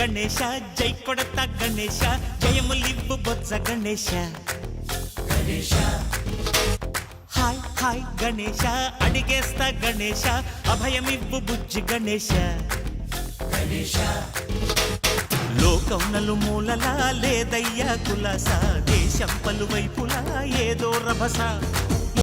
గణేశ జై కొడత గణేశ జయములివ్వు బొజ్జ Ganesha hi hi Ganesha అడిగేస్తా Ganesha అభయమివ్వు బుజ్జి గణేశ లోకం నలుమూలలా లేదయ్యా కులాస దేశం పలువైపులా ఏదో రభస